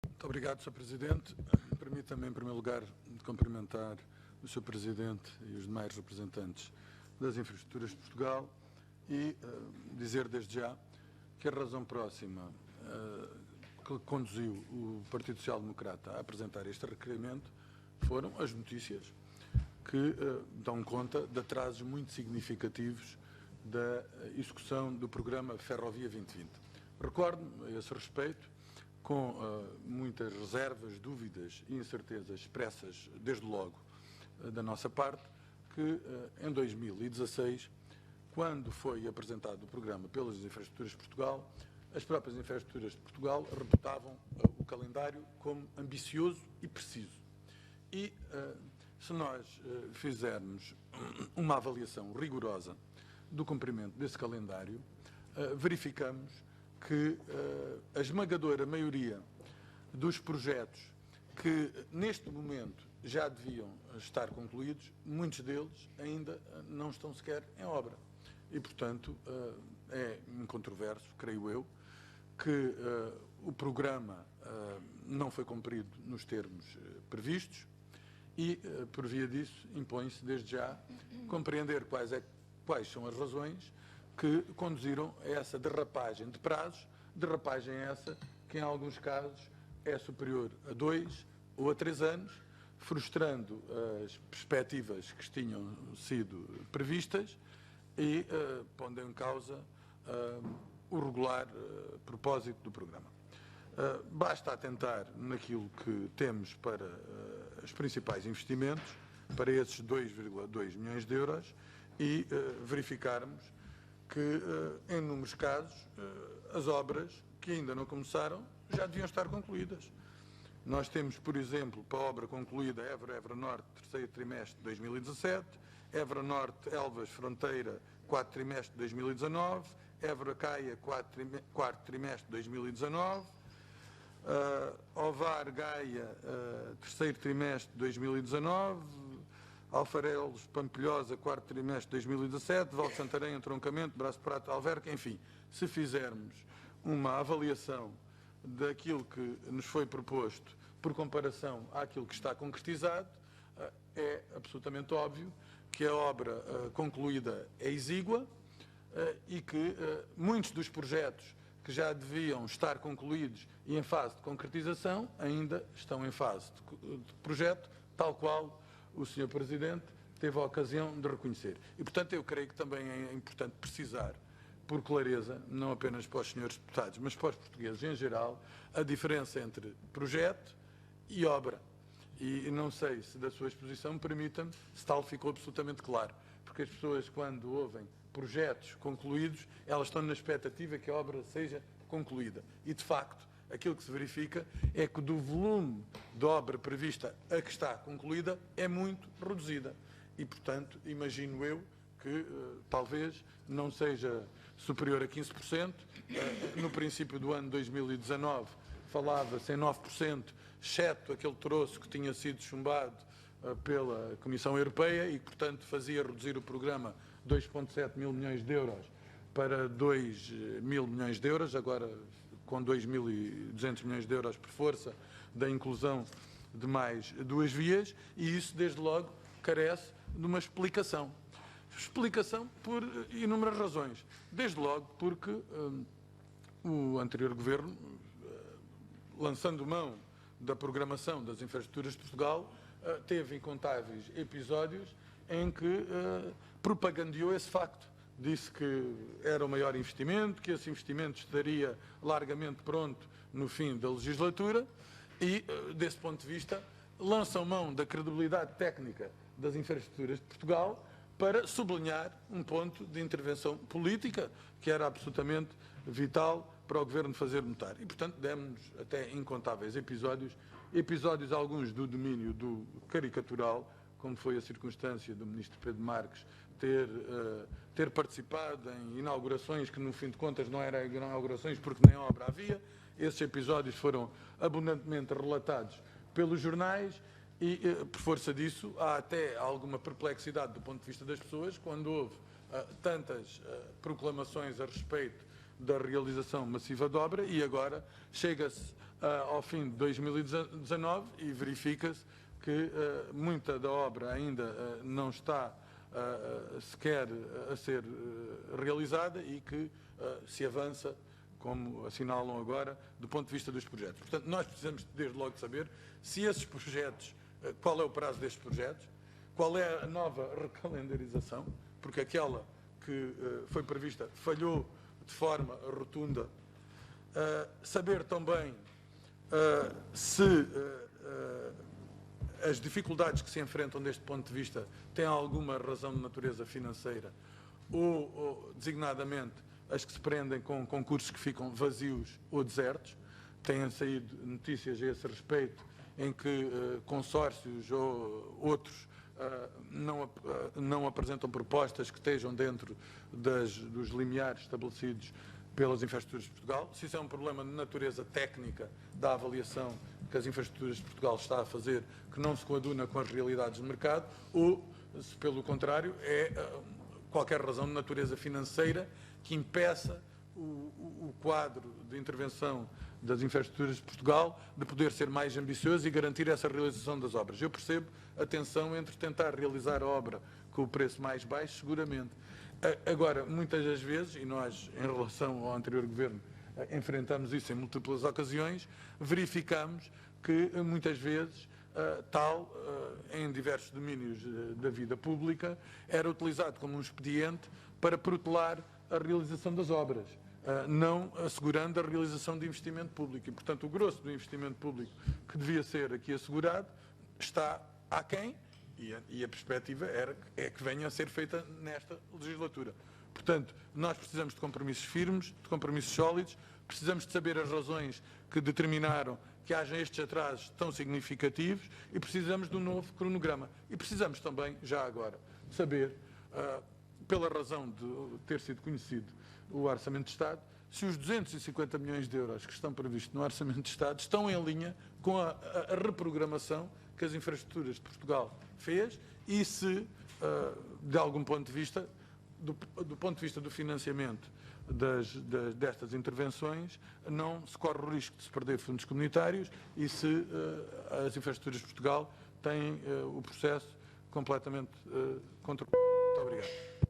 Muito obrigado, Sr. Presidente. Permita-me, em primeiro lugar, cumprimentar o Sr. Presidente e os demais representantes das infraestruturas de Portugal e dizer desde já que a razão próxima que conduziu o Partido Social Democrata a apresentar este requerimento foram as notícias que dão conta de atrasos muito significativos da execução do programa Ferrovia 2020. Recordo-me, a esse respeito, com muitas reservas, dúvidas e incertezas expressas, desde logo, da nossa parte, que em 2016, quando foi apresentado o programa pelas Infraestruturas de Portugal, as próprias Infraestruturas de Portugal reputavam o calendário como ambicioso e preciso. E se nós fizermos uma avaliação rigorosa do cumprimento desse calendário, verificamos que a esmagadora maioria dos projetos que neste momento já deviam estar concluídos, muitos deles ainda não estão sequer em obra. E, portanto, é incontroverso, creio eu, que o programa não foi cumprido nos termos previstos e, por via disso, impõe-se desde já compreender quais são as razões que conduziram a essa derrapagem de prazos, derrapagem essa que em alguns casos é superior a 2 ou a 3 anos, frustrando as perspectivas que tinham sido previstas e pondo em causa o regular propósito do programa. Basta atentar naquilo que temos para os principais investimentos, para esses 2,2 milhões de euros, e verificarmos que, em inúmeros casos, as obras que ainda não começaram já deviam estar concluídas. Nós temos, por exemplo, para a obra concluída Évora Norte, terceiro trimestre de 2017, Évora Norte, Elvas, Fronteira, quarto trimestre de 2019, Évora Caia, quarto trimestre de 2019, Ovar Gaia, terceiro trimestre de 2019, Alfarelos, Pampilhosa, quarto trimestre de 2017, Val de Santarém, Entroncamento, Braço de Prata, Alverca, enfim, se fizermos uma avaliação daquilo que nos foi proposto por comparação àquilo que está concretizado, é absolutamente óbvio que a obra concluída é exígua e que muitos dos projetos que já deviam estar concluídos e em fase de concretização ainda estão em fase de projeto, tal qual o Sr. Presidente teve a ocasião de reconhecer. E, portanto, eu creio que também é importante precisar, por clareza, não apenas para os senhores deputados, mas para os portugueses em geral, a diferença entre projeto e obra. E não sei se da sua exposição me permita-me, se tal ficou absolutamente claro. Porque as pessoas, quando ouvem projetos concluídos, elas estão na expectativa que a obra seja concluída. E, de facto, aquilo que se verifica é que do volume de obra prevista a que está concluída é muito reduzida. E, portanto, imagino eu que talvez não seja superior a 15%. No princípio do ano 2019 falava-se em 9%, exceto aquele troço que tinha sido chumbado pela Comissão Europeia e, portanto, fazia reduzir o programa 2,7 mil milhões de euros para 2 mil milhões de euros, agora com 2.200 milhões de euros por força da inclusão de mais duas vias, e isso, desde logo, carece de uma explicação. Explicação por inúmeras razões. Desde logo porque o anterior governo, lançando mão da programação das infraestruturas de Portugal, teve incontáveis episódios em que propagandeou esse facto. Disse que era o maior investimento, que esse investimento estaria largamente pronto no fim da legislatura e, desse ponto de vista, lançam mão da credibilidade técnica das infraestruturas de Portugal para sublinhar um ponto de intervenção política que era absolutamente vital para o Governo fazer notar. E, portanto, demos até incontáveis episódios alguns do domínio do caricatural, como foi a circunstância do Ministro Pedro Marques ter participado em inaugurações que, no fim de contas, não eram inaugurações porque nem obra havia. Esses episódios foram abundantemente relatados pelos jornais e, por força disso, há até alguma perplexidade do ponto de vista das pessoas quando houve tantas proclamações a respeito da realização massiva de obra e agora chega-se ao fim de 2019 e verifica-se que muita da obra ainda não está sequer a ser realizada e que se avança, como assinalam agora, do ponto de vista dos projetos. Portanto, nós precisamos desde logo de saber se esses projetos, qual é o prazo destes projetos, qual é a nova recalendarização, porque aquela que foi prevista falhou de forma rotunda. Saber também se as dificuldades que se enfrentam deste ponto de vista têm alguma razão de natureza financeira ou designadamente, as que se prendem com concursos que ficam vazios ou desertos. Têm saído notícias a esse respeito em que consórcios ou outros não apresentam propostas que estejam dentro dos limiares estabelecidos pelas Infraestruturas de Portugal. Se isso é um problema de natureza técnica da avaliação que as Infraestruturas de Portugal está a fazer, que não se coaduna com as realidades do mercado, ou, se pelo contrário, é qualquer razão de natureza financeira que impeça o quadro de intervenção das Infraestruturas de Portugal de poder ser mais ambicioso e garantir essa realização das obras. Eu percebo a tensão entre tentar realizar a obra com o preço mais baixo, seguramente. Agora, muitas das vezes, e nós, em relação ao anterior governo, enfrentamos isso em múltiplas ocasiões, verificamos que, muitas vezes, em diversos domínios da vida pública, era utilizado como um expediente para protelar a realização das obras, não assegurando a realização de investimento público. E, portanto, o grosso do investimento público que devia ser aqui assegurado está aquém, e a perspectiva é que venha a ser feita nesta legislatura. Portanto, nós precisamos de compromissos firmes, de compromissos sólidos, precisamos de saber as razões que determinaram que haja estes atrasos tão significativos e precisamos de um novo cronograma. E precisamos também, já agora, saber, pela razão de ter sido conhecido o Orçamento de Estado, se os 250 milhões de euros que estão previstos no Orçamento de Estado estão em linha com a reprogramação que as Infraestruturas de Portugal fez e se, de algum ponto de vista, do ponto de vista do financiamento destas intervenções, não se corre o risco de se perder fundos comunitários e se as Infraestruturas de Portugal têm o processo completamente controlado. Muito obrigado.